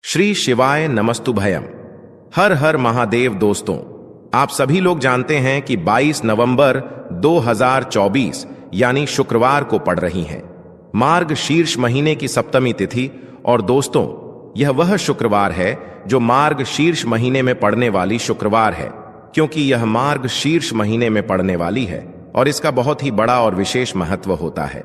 श्री शिवाय नमस्तुभयम। हर हर महादेव। दोस्तों, आप सभी लोग जानते हैं कि 22 नवंबर 2024 यानी शुक्रवार को पड़ रही है मार्ग शीर्ष महीने की सप्तमी तिथि। और दोस्तों, यह वह शुक्रवार है जो मार्ग शीर्ष महीने में पड़ने वाली शुक्रवार है, क्योंकि यह मार्ग शीर्ष महीने में पड़ने वाली है और इसका बहुत ही बड़ा और विशेष महत्व होता है।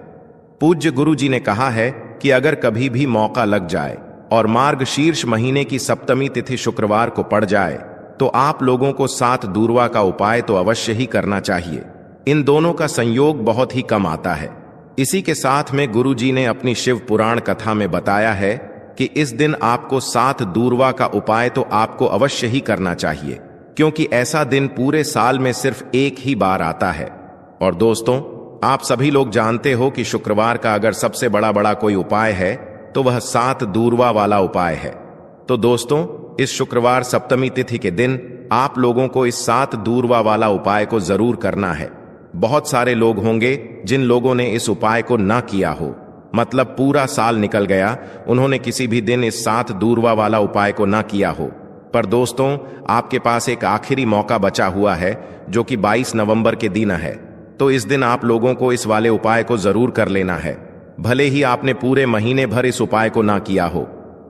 पूज्य गुरु जी ने कहा है कि अगर कभी भी मौका लग जाए और मार्ग शीर्ष महीने की सप्तमी तिथि शुक्रवार को पड़ जाए तो आप लोगों को 7 दूर्वा का उपाय तो अवश्य ही करना चाहिए। इन दोनों का संयोग बहुत ही कम आता है। इसी के साथ में गुरु जी ने अपनी शिव पुराण कथा में बताया है कि इस दिन आपको 7 दूर्वा का उपाय तो आपको अवश्य ही करना चाहिए, क्योंकि ऐसा दिन पूरे साल में सिर्फ एक ही बार आता है। और दोस्तों, आप सभी लोग जानते हो कि शुक्रवार का अगर सबसे बड़ा कोई उपाय है तो वह 7 दूर्वा वाला उपाय है। तो दोस्तों, इस शुक्रवार सप्तमी तिथि के दिन आप लोगों को इस 7 दूर्वा वाला उपाय को जरूर करना है। बहुत सारे लोग होंगे जिन लोगों ने इस उपाय को ना किया हो, मतलब पूरा साल निकल गया, उन्होंने किसी भी दिन इस 7 दूर्वा वाला उपाय को ना किया हो। पर दोस्तों, आपके पास एक आखिरी मौका बचा हुआ है जो कि 22 नवंबर के दिन है। तो इस दिन आप लोगों को इस वाले उपाय को जरूर कर लेना है। भले ही आपने पूरे महीने भर इस उपाय को ना किया हो,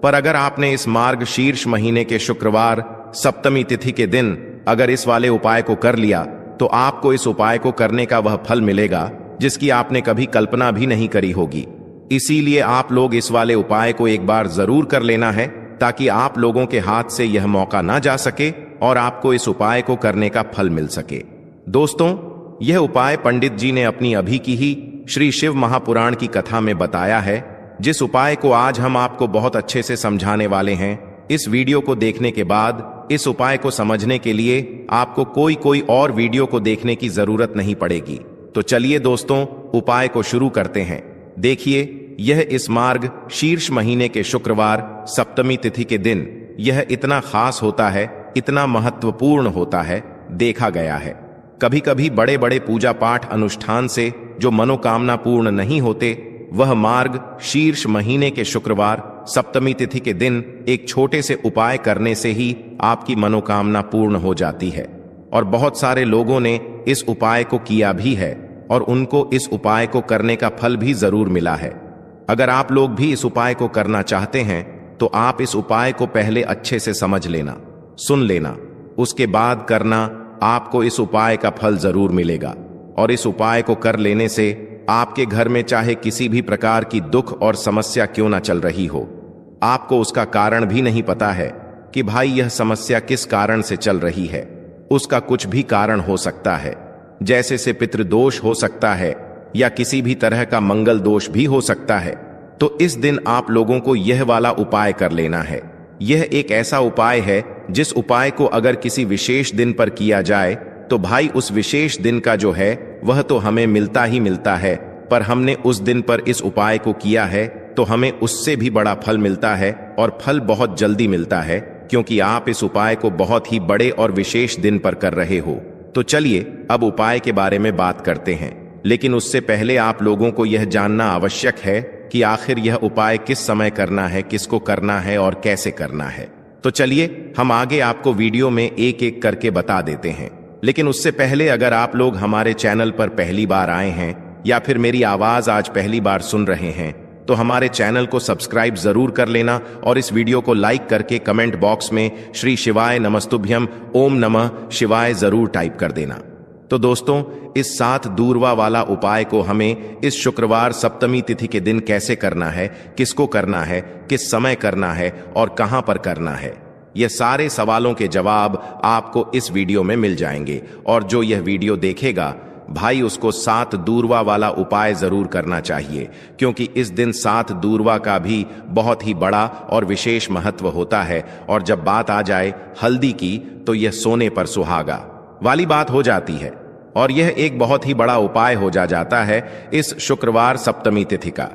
पर अगर आपने इस मार्ग शीर्ष महीने के शुक्रवार सप्तमी तिथि के दिन अगर इस वाले उपाय को कर लिया तो आपको इस उपाय को करने का वह फल मिलेगा जिसकी आपने कभी कल्पना भी नहीं करी होगी। इसीलिए आप लोग इस वाले उपाय को एक बार जरूर कर लेना है, ताकि आप लोगों के हाथ से यह मौका ना जा सके और आपको इस उपाय को करने का फल मिल सके। दोस्तों, यह उपाय पंडित जी ने अपनी अभी की ही श्री शिव महापुराण की कथा में बताया है, जिस उपाय को आज हम आपको बहुत अच्छे से समझाने वाले हैं। इस वीडियो को देखने के बाद इस उपाय को समझने के लिए आपको कोई और वीडियो को देखने की जरूरत नहीं पड़ेगी। तो चलिए दोस्तों, उपाय को शुरू करते हैं। देखिए, यह इस मार्ग शीर्ष महीने के शुक्रवार सप्तमी तिथि के दिन यह इतना खास होता है, इतना महत्वपूर्ण होता है। देखा गया है कभी कभी बड़े बड़े पूजा पाठ अनुष्ठान से जो मनोकामना पूर्ण नहीं होते, वह मार्ग शीर्ष महीने के शुक्रवार सप्तमी तिथि के दिन एक छोटे से उपाय करने से ही आपकी मनोकामना पूर्ण हो जाती है। और बहुत सारे लोगों ने इस उपाय को किया भी है और उनको इस उपाय को करने का फल भी जरूर मिला है। अगर आप लोग भी इस उपाय को करना चाहते हैं तो आप इस उपाय को पहले अच्छे से समझ लेना, सुन लेना, उसके बाद करना। आपको इस उपाय का फल जरूर मिलेगा। और इस उपाय को कर लेने से आपके घर में चाहे किसी भी प्रकार की दुख और समस्या क्यों ना चल रही हो, आपको उसका कारण भी नहीं पता है कि भाई यह समस्या किस कारण से चल रही है। उसका कुछ भी कारण हो सकता है, जैसे से पितृदोष हो सकता है या किसी भी तरह का मंगल दोष भी हो सकता है। तो इस दिन आप लोगों को यह वाला उपाय कर लेना है। यह एक ऐसा उपाय है जिस उपाय को अगर किसी विशेष दिन पर किया जाए तो भाई उस विशेष दिन का जो है वह तो हमें मिलता ही मिलता है, पर हमने उस दिन पर इस उपाय को किया है तो हमें उससे भी बड़ा फल मिलता है, और फल बहुत जल्दी मिलता है, क्योंकि आप इस उपाय को बहुत ही बड़े और विशेष दिन पर कर रहे हो। तो चलिए अब उपाय के बारे में बात करते हैं, लेकिन उससे पहले आप लोगों को यह जानना आवश्यक है कि आखिर यह उपाय किस समय करना है, किसको करना है और कैसे करना है। तो चलिए हम आगे आपको वीडियो में एक एक करके बता देते हैं। लेकिन उससे पहले अगर आप लोग हमारे चैनल पर पहली बार आए हैं या फिर मेरी आवाज आज पहली बार सुन रहे हैं तो हमारे चैनल को सब्सक्राइब जरूर कर लेना और इस वीडियो को लाइक करके कमेंट बॉक्स में श्री शिवाय नमस्तुभ्यम ओम नमः शिवाय जरूर टाइप कर देना। तो दोस्तों, इस 7 दूर्वा वाला उपाय को हमें इस शुक्रवार सप्तमी तिथि के दिन कैसे करना है, किसको करना है, किस समय करना है और कहां पर करना है, यह सारे सवालों के जवाब आपको इस वीडियो में मिल जाएंगे। और जो यह वीडियो देखेगा भाई, उसको 7 दूर्वा वाला उपाय जरूर करना चाहिए, क्योंकि इस दिन 7 दूर्वा का भी बहुत ही बड़ा और विशेष महत्व होता है। और जब बात आ जाए हल्दी की तो यह सोने पर सुहागा वाली बात हो जाती है, और यह एक बहुत ही बड़ा उपाय हो जाता है इस शुक्रवार सप्तमी तिथि का।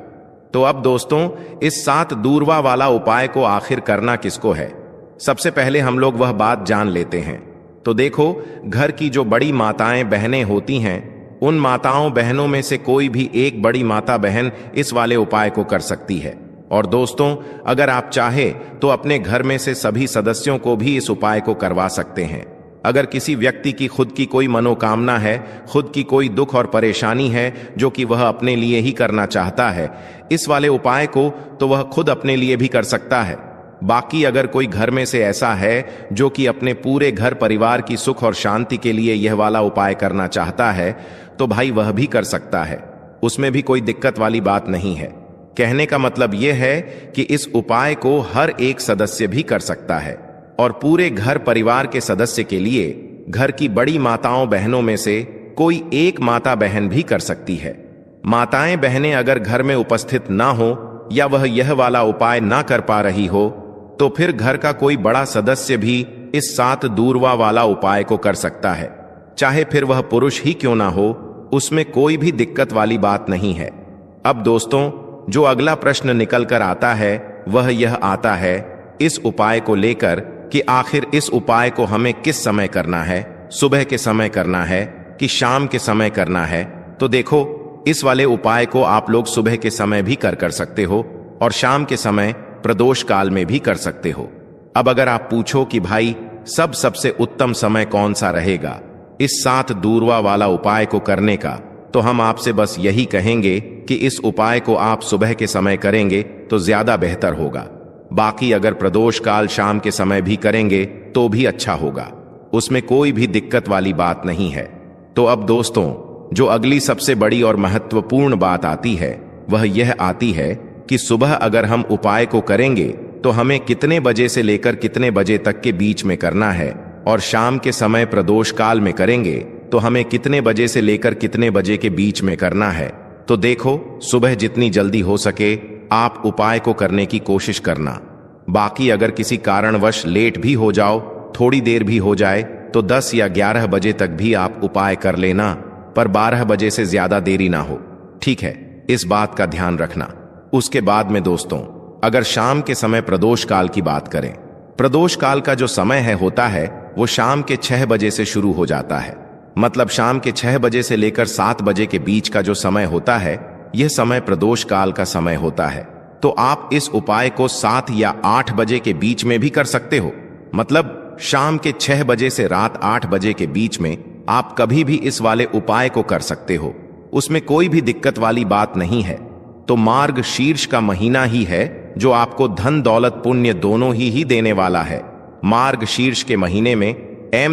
तो अब दोस्तों, इस 7 दूर्वा वाला उपाय को आखिर करना किसको है, सबसे पहले हम लोग वह बात जान लेते हैं। तो देखो, घर की जो बड़ी माताएं बहनें होती हैं, उन माताओं बहनों में से कोई भी एक बड़ी माता बहन इस वाले उपाय को कर सकती है। और दोस्तों, अगर आप चाहे तो अपने घर में से सभी सदस्यों को भी इस उपाय को करवा सकते हैं। अगर किसी व्यक्ति की खुद की कोई मनोकामना है, खुद की कोई दुख और परेशानी है जो कि वह अपने लिए ही करना चाहता है, इस वाले उपाय को तो वह खुद अपने लिए भी कर सकता है। बाकी अगर कोई घर में से ऐसा है जो कि अपने पूरे घर परिवार की सुख और शांति के लिए यह वाला उपाय करना चाहता है, तो भाई वह भी कर सकता है। उसमें भी कोई दिक्कत वाली बात नहीं है। कहने का मतलब यह है कि इस उपाय को हर एक सदस्य भी कर सकता है और पूरे घर परिवार के सदस्य के लिए घर की बड़ी माताओं बहनों में से कोई एक माता बहन भी कर सकती है। माताएं बहनें अगर घर में उपस्थित ना हो या वह यह वाला उपाय ना कर पा रही हो, तो फिर घर का कोई बड़ा सदस्य भी इस 7 दूरवा वाला उपाय को कर सकता है। चाहे फिर वह पुरुष ही क्यों ना हो, उसमें कोई भी दिक्कत वाली बात नहीं है। अब दोस्तों, जो अगला प्रश्न निकल कर आता है वह यह आता है इस उपाय को लेकर कि आखिर इस उपाय को हमें किस समय करना है, सुबह के समय करना है कि शाम के समय करना है। तो देखो, इस वाले उपाय को आप लोग सुबह के समय भी कर सकते हो और शाम के समय प्रदोष काल में भी कर सकते हो। अब अगर आप पूछो कि भाई सबसे उत्तम समय कौन सा रहेगा इस 7 दूरवा वाला उपाय को करने का, तो हम आपसे बस यही कहेंगे कि इस उपाय को आप सुबह के समय करेंगे तो ज्यादा बेहतर होगा। बाकी अगर प्रदोष काल शाम के समय भी करेंगे तो भी अच्छा होगा, उसमें कोई भी दिक्कत वाली बात नहीं है। तो अब दोस्तों, जो अगली सबसे बड़ी और महत्वपूर्ण बात आती है वह यह आती है कि सुबह अगर हम उपाय को करेंगे तो हमें कितने बजे से लेकर कितने बजे तक के बीच में करना है, और शाम के समय प्रदोष काल में करेंगे तो हमें कितने बजे से लेकर कितने बजे के बीच में करना है। तो देखो, सुबह जितनी जल्दी हो सके आप उपाय को करने की कोशिश करना। बाकी अगर किसी कारणवश लेट भी हो जाओ, थोड़ी देर भी हो जाए, तो 10 या 11 बजे तक भी आप उपाय कर लेना, पर 12 बजे से ज्यादा देरी ना हो। ठीक है, इस बात का ध्यान रखना। उसके बाद में दोस्तों, अगर शाम के समय प्रदोष काल की बात करें, प्रदोष काल का जो समय होता है वो शाम के 6 बजे से शुरू हो जाता है। मतलब शाम के 6 बजे से लेकर 7 बजे के बीच का जो समय होता है, यह समय प्रदोष काल का समय होता है। तो आप इस उपाय को 7 या 8 बजे के बीच में भी कर सकते हो। मतलब शाम के 6 बजे से रात 8 बजे के बीच में आप कभी भी इस वाले उपाय को कर सकते हो, उसमें कोई भी दिक्कत वाली बात नहीं है। तो मार्ग शीर्ष का महीना ही है जो आपको धन दौलत पुण्य दोनों ही देने वाला है। मार्ग शीर्ष के महीने में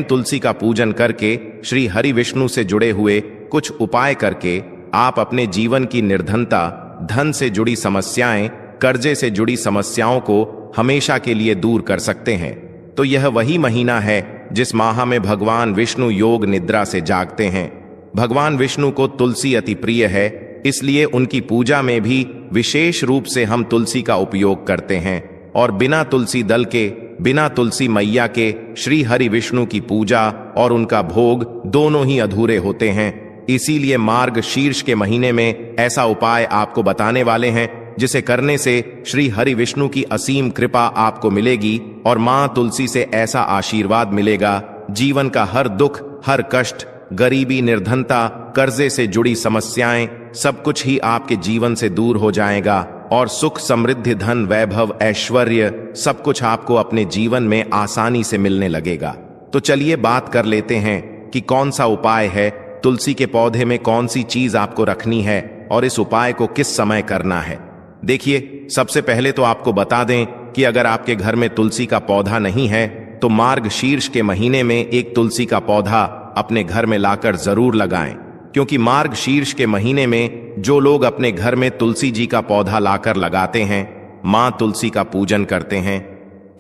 तुलसी का पूजन करके, श्री हरि विष्णु से जुड़े हुए कुछ उपाय करके आप अपने जीवन की निर्धनता, धन से जुड़ी समस्याएं, कर्जे से जुड़ी समस्याओं को हमेशा के लिए दूर कर सकते हैं। तो यह वही महीना है जिस माह में भगवान विष्णु योग निद्रा से जागते हैं। भगवान विष्णु को तुलसी अति प्रिय है, इसलिए उनकी पूजा में भी विशेष रूप से हम तुलसी का उपयोग करते हैं। और बिना तुलसी दल के, बिना तुलसी मैया के श्री हरि विष्णु की पूजा और उनका भोग दोनों ही अधूरे होते हैं। इसीलिए मार्ग शीर्ष के महीने में ऐसा उपाय आपको बताने वाले हैं जिसे करने से श्री हरि विष्णु की असीम कृपा आपको मिलेगी और मां तुलसी से ऐसा आशीर्वाद मिलेगा, जीवन का हर दुख, हर कष्ट, गरीबी, निर्धनता, कर्जे से जुड़ी समस्याएं, सब कुछ ही आपके जीवन से दूर हो जाएगा और सुख, समृद्धि, धन, वैभव, ऐश्वर्य सब कुछ आपको अपने जीवन में आसानी से मिलने लगेगा। तो चलिए बात कर लेते हैं कि कौन सा उपाय है, तुलसी के पौधे में कौन सी चीज आपको रखनी है और इस उपाय को किस समय करना है। देखिए, सबसे पहले तो आपको बता दें कि अगर आपके घर में तुलसी का पौधा नहीं है तो मार्ग शीर्ष के महीने में एक तुलसी का पौधा अपने घर में लाकर जरूर लगाएं, क्योंकि मार्ग शीर्ष के महीने में जो लोग अपने घर में तुलसी जी का पौधा लाकर लगाते हैं, मां तुलसी का पूजन करते हैं,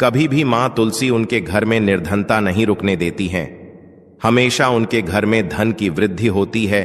कभी भी मां तुलसी उनके घर में निर्धनता नहीं रुकने देती हैं। हमेशा उनके घर में धन की वृद्धि होती है,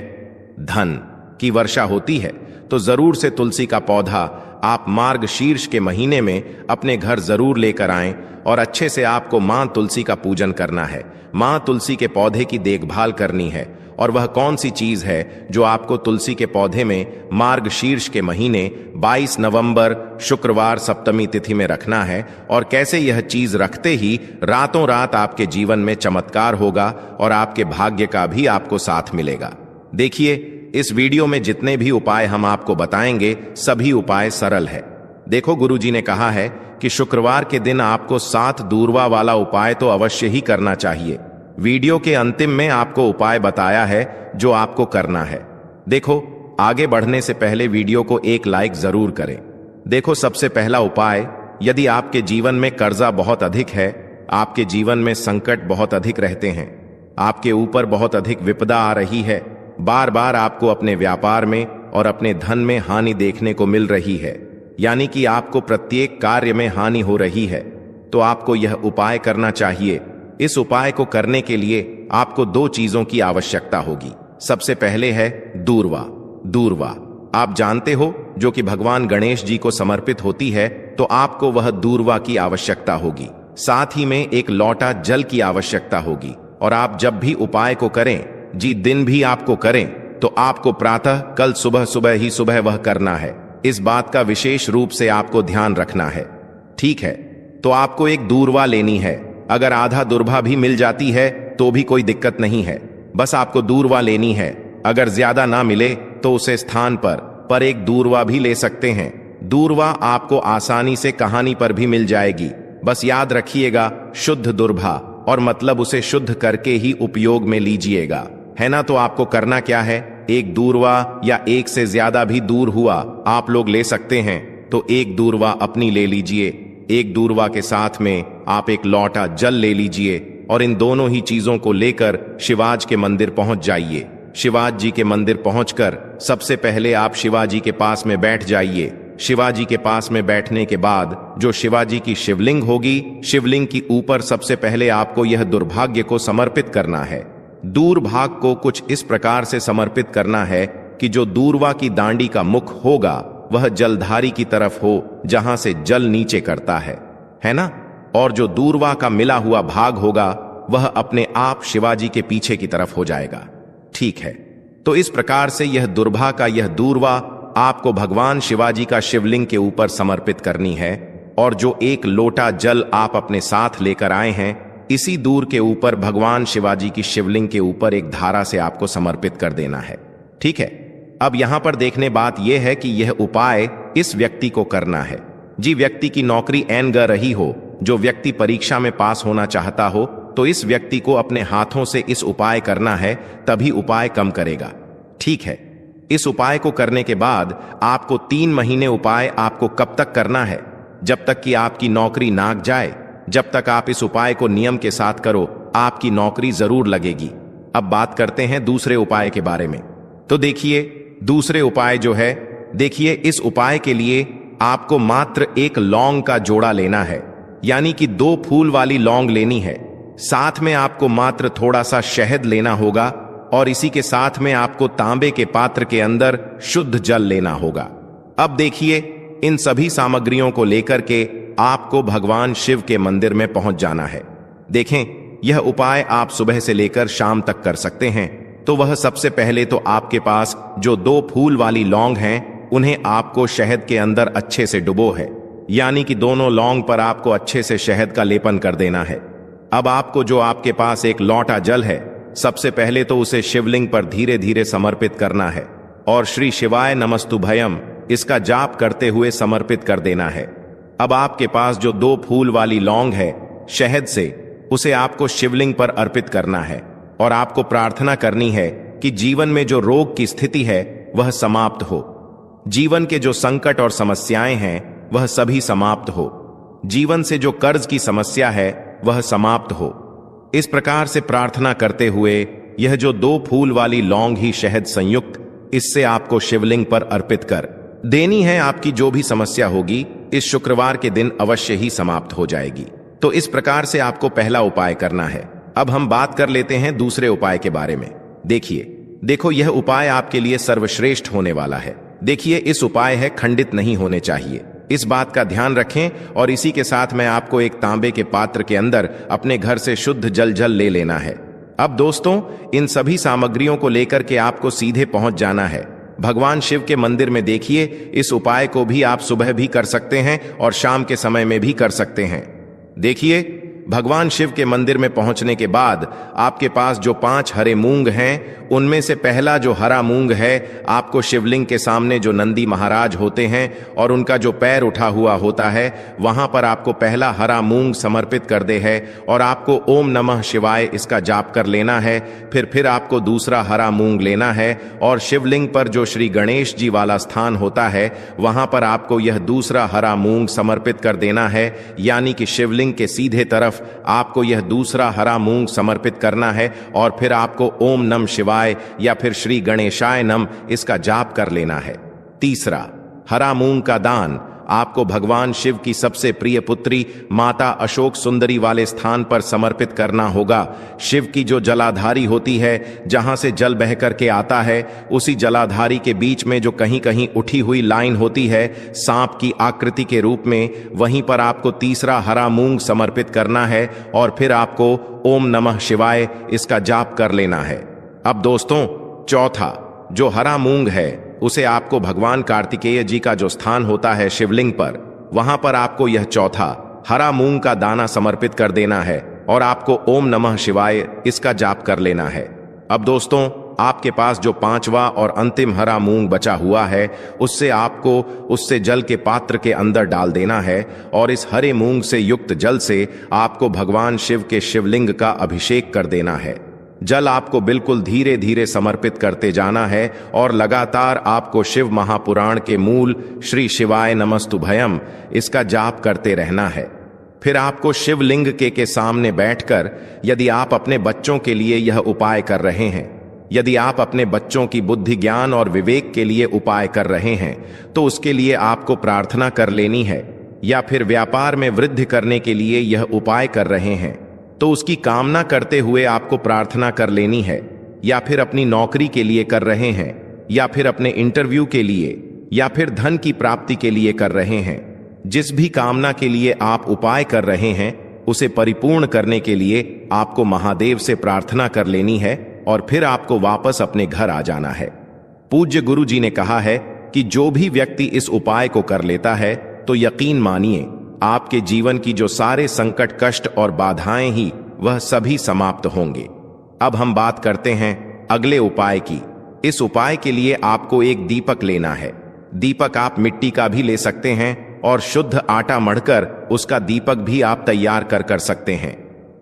धन की वर्षा होती है। तो जरूर से तुलसी का पौधा आप मार्ग शीर्ष के महीने में अपने घर जरूर लेकर आएं और अच्छे से आपको मां तुलसी का पूजन करना है। मां तुलसी के पौधे की देखभाल करनी है। और वह कौन सी चीज है जो आपको तुलसी के पौधे में मार्ग शीर्ष के महीने 22 नवंबर शुक्रवार सप्तमी तिथि में रखना है, और कैसे यह चीज रखते ही रातों रात आपके जीवन में चमत्कार होगा और आपके भाग्य का भी आपको साथ मिलेगा। देखिए, इस वीडियो में जितने भी उपाय हम आपको बताएंगे सभी उपाय सरल है। देखो, गुरुजी ने कहा है कि शुक्रवार के दिन आपको 7 दूरवा वाला उपाय तो अवश्य ही करना चाहिए। वीडियो के अंतिम में आपको उपाय बताया है जो आपको करना है। देखो, आगे बढ़ने से पहले वीडियो को एक लाइक जरूर करें। देखो, सबसे पहला उपाय, यदि आपके जीवन में कर्जा बहुत अधिक है, आपके जीवन में संकट बहुत अधिक रहते हैं, आपके ऊपर बहुत अधिक विपदा आ रही है, बार बार आपको अपने व्यापार में और अपने धन में हानि देखने को मिल रही है, यानी कि आपको प्रत्येक कार्य में हानि हो रही है, तो आपको यह उपाय करना चाहिए। इस उपाय को करने के लिए आपको 2 चीजों की आवश्यकता होगी। सबसे पहले है दूर्वा। दूर्वा आप जानते हो, जो कि भगवान गणेश जी को समर्पित होती है, तो आपको वह दूर्वा की आवश्यकता होगी। साथ ही में एक लोटा जल की आवश्यकता होगी। और आप जब भी उपाय को करें, दिन भी आपको करें, तो आपको प्रातः कल सुबह ही सुबह वह करना है। इस बात का विशेष रूप से आपको ध्यान रखना है। ठीक है, तो आपको एक दूर्वा लेनी है। अगर आधा दूर्वा भी मिल जाती है तो भी कोई दिक्कत नहीं है, बस आपको दूर्वा लेनी है। अगर ज्यादा ना मिले तो उसे स्थान पर एक दूर्वा भी ले सकते हैं। दूर्वा आपको आसानी से कहानी पर भी मिल जाएगी। बस याद रखिएगा, शुद्ध दूर्वा, और मतलब उसे शुद्ध करके ही उपयोग में लीजिएगा, है ना। तो आपको करना क्या है, एक दूर्वा या एक से ज्यादा भी दूर हुआ आप लोग ले सकते हैं, तो एक दूर्वा अपनी ले लीजिए। एक दूर्वा के साथ में आप एक लोटा जल ले लीजिए और इन दोनों ही चीजों को लेकर शिवाजी के मंदिर पहुंच जाइए। शिवाजी जी के मंदिर पहुंचकर सबसे पहले आप शिवाजी के पास में बैठ जाइए। शिवाजी के पास में बैठने के बाद जो शिवाजी की शिवलिंग होगी, शिवलिंग की ऊपर सबसे पहले आपको यह दुर्भाग्य को समर्पित करना है। दूरभाग को कुछ इस प्रकार से समर्पित करना है कि जो दूर्वा की दांडी का मुख होगा वह जलधारी की तरफ हो, जहां से जल नीचे करता है ना। और जो दूर्वा का मिला हुआ भाग होगा वह अपने आप शिवाजी के पीछे की तरफ हो जाएगा। ठीक है, तो इस प्रकार से यह दुर्भा का यह दूर्वा आपको भगवान शिवाजी का शिवलिंग के ऊपर समर्पित करनी है। और जो एक लोटा जल आप अपने साथ लेकर आए हैं, इसी दूर के ऊपर भगवान शिवाजी की शिवलिंग के ऊपर एक धारा से आपको समर्पित कर देना है। ठीक है, अब यहां पर देखने बात यह है कि यह उपाय इस व्यक्ति को करना है। जी व्यक्ति की नौकरी ऐन ग रही हो, जो व्यक्ति परीक्षा में पास होना चाहता हो, तो इस व्यक्ति को अपने हाथों से इस उपाय करना है, तभी उपाय कम करेगा। ठीक है, इस उपाय को करने के बाद आपको 3 महीने उपाय आपको कब तक करना है, जब तक कि आपकी नौकरी नाग जाए। जब तक आप इस उपाय को नियम के साथ करो, आपकी नौकरी जरूर लगेगी। अब बात करते हैं दूसरे उपाय के बारे में। तो देखिए, दूसरे उपाय जो है, देखिए इस उपाय के लिए आपको मात्र एक लौंग का जोड़ा लेना है, यानी कि 2 फूल वाली लौंग लेनी है। साथ में आपको मात्र थोड़ा सा शहद लेना होगा और इसी के साथ में आपको तांबे के पात्र के अंदर शुद्ध जल लेना होगा। अब देखिए, इन सभी सामग्रियों को लेकर के आपको भगवान शिव के मंदिर में पहुंच जाना है। देखें, यह उपाय आप सुबह से लेकर शाम तक कर सकते हैं। तो वह सबसे पहले तो आपके पास जो 2 फूल वाली लौंग हैं, उन्हें आपको शहद के अंदर अच्छे से डुबो है, यानी कि दोनों लौंग पर आपको अच्छे से शहद का लेपन कर देना है। अब आपको जो आपके पास एक लोटा जल है, सबसे पहले तो उसे शिवलिंग पर धीरे धीरे समर्पित करना है और श्री शिवाय नमस्तुभयम इसका जाप करते हुए समर्पित कर देना है। अब आपके पास जो 2 फूल वाली लौंग है शहद से, उसे आपको शिवलिंग पर अर्पित करना है और आपको प्रार्थना करनी है कि जीवन में जो रोग की स्थिति है वह समाप्त हो, जीवन के जो संकट और समस्याएं हैं वह सभी समाप्त हो, जीवन से जो कर्ज की समस्या है वह समाप्त हो। इस प्रकार से प्रार्थना करते हुए यह जो 2 फूल वाली लौंग ही शहद संयुक्त, इससे आपको शिवलिंग पर अर्पित कर देनी है। आपकी जो भी समस्या होगी इस शुक्रवार के दिन अवश्य ही समाप्त हो जाएगी। तो इस प्रकार से आपको पहला उपाय करना है। अब हम बात कर लेते हैं दूसरे उपाय के बारे में। देखो यह उपाय आपके लिए सर्वश्रेष्ठ होने वाला है। देखिए, इस उपाय है खंडित नहीं होने चाहिए, इस बात का ध्यान रखें। और इसी के साथ में आपको एक तांबे के पात्र के अंदर अपने घर से शुद्ध जल ले लेना है। अब दोस्तों, इन सभी सामग्रियों को लेकर के आपको सीधे पहुंच जाना है भगवान शिव के मंदिर में। देखिए, इस उपाय को भी आप सुबह भी कर सकते हैं और शाम के समय में भी कर सकते हैं। देखिए, भगवान शिव के मंदिर में पहुंचने के बाद आपके पास जो 5 हरे मूंग हैं, उनमें से पहला जो हरा मूंग है, आपको शिवलिंग के सामने जो नंदी महाराज होते हैं और उनका जो पैर उठा हुआ होता है, वहां पर आपको पहला हरा मूंग समर्पित कर दे है और आपको ओम नमः शिवाय इसका जाप कर लेना है। फिर आपको दूसरा हरा मूंग लेना है और शिवलिंग पर जो श्री गणेश जी वाला स्थान होता है, वहां पर आपको यह दूसरा हरा मूंग समर्पित कर देना है। यानी कि शिवलिंग के सीधे तरफ आपको यह दूसरा हरा मूंग समर्पित करना है और फिर आपको ओम नमः शिवाय या फिर श्री गणेशाय नम इसका जाप कर लेना है। तीसरा, हरा मूंग का दान आपको भगवान शिव की सबसे प्रिय पुत्री माता अशोक सुंदरी वाले स्थान पर समर्पित करना होगा। शिव की जो जलाधारी होती है, जहां से जल बह करके आता है, उसी जलाधारी के बीच में जो कहीं कहीं उठी हुई लाइन होती है सांप की आकृति के रूप में, वहीं पर आपको तीसरा हरा मूंग समर्पित करना है और फिर आपको ओम नमः शिवाय इसका जाप कर लेना है। अब दोस्तों, चौथा जो हरा मूंग है, उसे आपको भगवान कार्तिकेय जी का जो स्थान होता है शिवलिंग पर, वहां पर आपको यह चौथा हरा मूंग का दाना समर्पित कर देना है और आपको ओम नमः शिवाय इसका जाप कर लेना है। अब दोस्तों, आपके पास जो 5वां और अंतिम हरा मूंग बचा हुआ है, उससे आपको उससे जल के पात्र के अंदर डाल देना है और इस हरे मूंग से युक्त जल से आपको भगवान शिव के शिवलिंग का अभिषेक कर देना है। जल आपको बिल्कुल धीरे धीरे समर्पित करते जाना है और लगातार आपको शिव महापुराण के मूल श्री शिवाय नमस्तुभयम इसका जाप करते रहना है। फिर आपको शिवलिंग के सामने बैठकर, यदि आप अपने बच्चों के लिए यह उपाय कर रहे हैं, यदि आप अपने बच्चों की बुद्धि ज्ञान और विवेक के लिए उपाय कर रहे हैं, तो उसके लिए आपको प्रार्थना कर लेनी है। या फिर व्यापार में वृद्धि करने के लिए यह उपाय कर रहे हैं, तो उसकी कामना करते हुए आपको प्रार्थना कर लेनी है। या फिर अपनी नौकरी के लिए कर रहे हैं, या फिर अपने इंटरव्यू के लिए, या फिर धन की प्राप्ति के लिए कर रहे हैं, जिस भी कामना के लिए आप उपाय कर रहे हैं, उसे परिपूर्ण करने के लिए आपको महादेव से प्रार्थना कर लेनी है और फिर आपको वापस अपने घर आ जाना है। पूज्य गुरु जी ने कहा है कि जो भी व्यक्ति इस उपाय को कर लेता है, तो यकीन मानिए आपके जीवन की जो सारे संकट, कष्ट और बाधाएं ही वह सभी समाप्त होंगे। अब हम बात करते हैं अगले उपाय की। इस उपाय के लिए आपको एक दीपक लेना है। दीपक आप मिट्टी का भी ले सकते हैं और शुद्ध आटा मढ़कर उसका दीपक भी आप तैयार कर सकते हैं।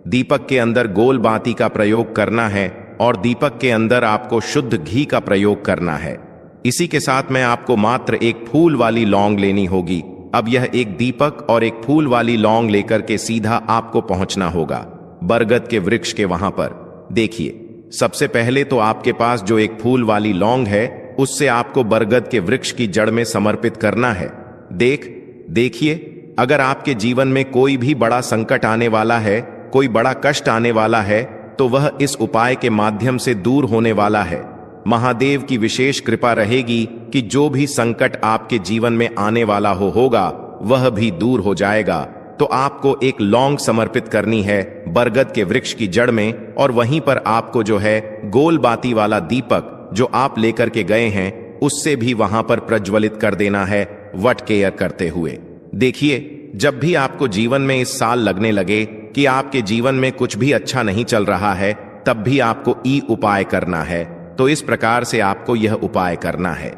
दीपक के अंदर गोल बाती का प्रयोग करना है और दीपक के अंदर आपको शुद्ध घी का प्रयोग करना है। इसी के साथ में आपको मात्र एक फूल वाली लौंग लेनी होगी। अब यह एक दीपक और एक फूल वाली लौंग लेकर के सीधा आपको पहुंचना होगा बरगद के वृक्ष के वहां पर। देखिए, सबसे पहले तो आपके पास जो एक फूल वाली लौंग है, उससे आपको बरगद के वृक्ष की जड़ में समर्पित करना है। देखिए, अगर आपके जीवन में कोई भी बड़ा संकट आने वाला है, कोई बड़ा कष्ट आने वाला है, तो वह इस उपाय के माध्यम से दूर होने वाला है। महादेव की विशेष कृपा रहेगी कि जो भी संकट आपके जीवन में आने वाला होगा वह भी दूर हो जाएगा। तो आपको एक लौंग समर्पित करनी है बरगद के वृक्ष की जड़ में और वहीं पर आपको जो है गोल बाती वाला दीपक जो आप लेकर के गए हैं, उससे भी वहां पर प्रज्वलित कर देना है वट केयर करते हुए। देखिए, जब भी आपको जीवन में इस साल लगने लगे कि आपके जीवन में कुछ भी अच्छा नहीं चल रहा है, तब भी आपको उपाय करना है। तो इस प्रकार से आपको यह उपाय करना है।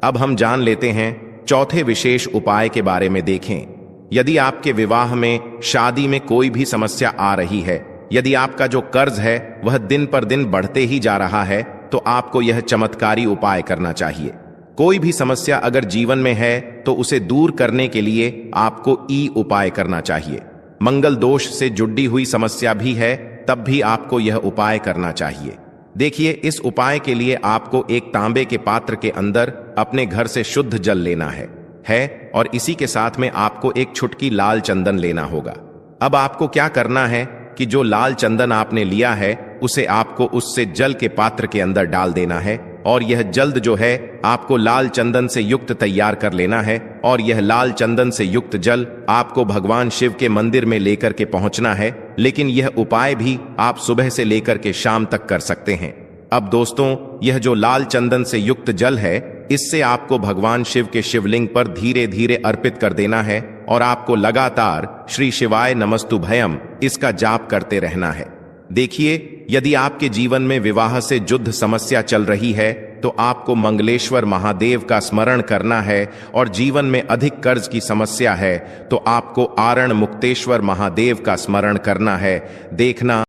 अब हम जान लेते हैं चौथे विशेष उपाय के बारे में। देखें, यदि आपके विवाह में, शादी में कोई भी समस्या आ रही है, यदि आपका जो कर्ज है वह दिन पर दिन बढ़ते ही जा रहा है, तो आपको यह चमत्कारी उपाय करना चाहिए। कोई भी समस्या अगर जीवन में है तो उसे दूर करने के लिए आपको उपाय करना चाहिए। मंगल दोष से जुड़ी हुई समस्या भी है, तब भी आपको यह उपाय करना चाहिए। देखिए, इस उपाय के लिए आपको एक तांबे के पात्र के अंदर अपने घर से शुद्ध जल लेना है और इसी के साथ में आपको एक छुटकी लाल चंदन लेना होगा। अब आपको क्या करना है कि जो लाल चंदन आपने लिया है, उसे आपको उससे जल के पात्र के अंदर डाल देना है और यह जल्द जो है आपको लाल चंदन से युक्त तैयार कर लेना है और यह लाल चंदन से युक्त जल आपको भगवान शिव के मंदिर में लेकर के पहुंचना है। लेकिन यह उपाय भी आप सुबह से लेकर के शाम तक कर सकते हैं। अब दोस्तों, यह जो लाल चंदन से युक्त जल है, इससे आपको भगवान शिव के शिवलिंग पर धीरे धीरे अर्पित कर देना है और आपको लगातार श्री शिवाय नमस्तु भयम इसका जाप करते रहना है। देखिए, यदि आपके जीवन में विवाह से युद्ध समस्या चल रही है तो आपको मंगलेश्वर महादेव का स्मरण करना है, और जीवन में अधिक कर्ज की समस्या है तो आपको आरण मुक्तेश्वर महादेव का स्मरण करना है। देखना